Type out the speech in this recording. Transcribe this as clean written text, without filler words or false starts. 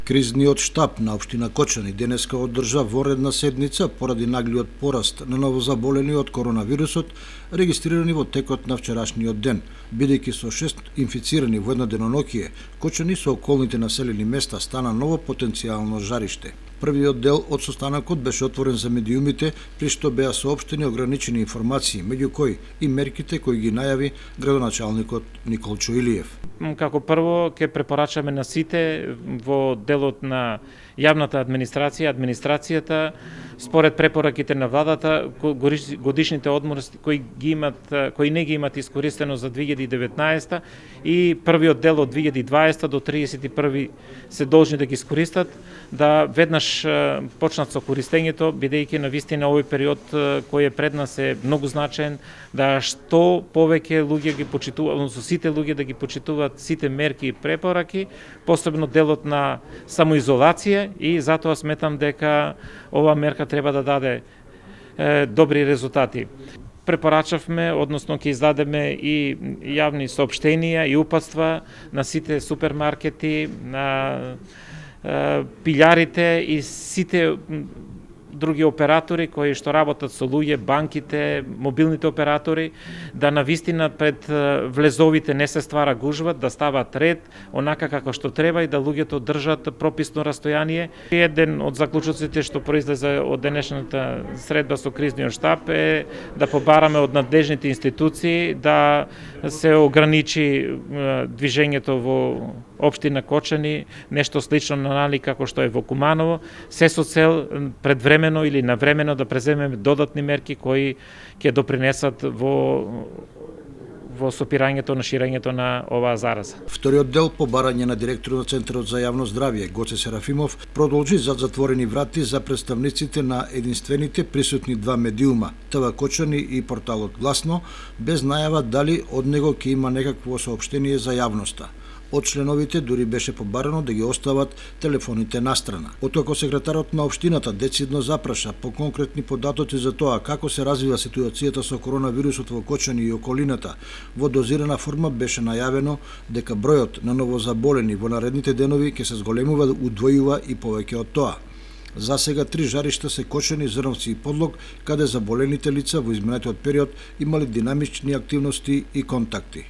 Кризниот штаб на општина Кочани денеска одржа воредна седница поради наглиот пораст на новозаболени од коронавирусот, регистрирани во текот на вчерашниот ден, бидејќи со 6 инфицирани во едно деноноќие, Кочани со околните населени места стана ново потенцијално жариште. Првиот дел од состанокот беше отворен за медиумите, при што беа соопштени ограничени информации, меѓу кои и мерките кои ги најави градоначалникот Николчо Илиев. Како прво, ќе препорачаме на сите во делот на јавната администрацијата, според препораките на владата, годишните одмори кои не ги имат искористено за 2019 и првиот дел од 2020 до 31 се должни да ги искористат, да веднаш почнат со користењето, бидејќи навистина овој период кој е пред нас е многу значаен, да што повеќе луѓе ги почитуваат, односно сите луѓе да ги почитуваат сите мерки и препораки, посебно делот на самоизолација, и затоа сметам дека оваа мерка треба да даде добри резултати. Препорачавме, односно ќе издадеме и јавни соопштенија и упатства на сите супермаркети, на пилјарите и сите други оператори кои што работат со луѓе, банките, мобилните оператори, да навистина пред влезовите не се ствара гужва, да стават ред, онака како што треба и да луѓето држат прописно растојание. Еден од заклучоците што произлезе од денешната средба со кризниот штаб е да побараме од надлежните институции да се ограничи движењето во општина Кочани, нешто слично на налик како што е во Куманово, се со цел предвремено или навремено да преземеме додатни мерки кои ќе допринесат во сопирањето на ширењето на оваа зараза. Вториот дел по барање на директорот на Центарот за јавно здравје Гоце Серафимов продолжи зад затворени врати за представниците на единствените присутни два медиума, ТВ Кочани и порталот Гласно, без најава дали од него ќе има некакво соопштение за јавноста. Од членовите дури беше побарано да ги остават телефоните настрана. Откако секретарот на општината децидно запраша по конкретни податоци за тоа како се развива ситуацијата со коронавирусот во Кочани и околината, во дозирана форма беше најавено дека бројот на новозаболени во наредните денови ќе се зголемува, удвојува и повеќе од тоа. За сега 3 жаришта се Кочани, Зрновци и Подлог, каде заболените лица во изминатиот период имале динамични активности и контакти.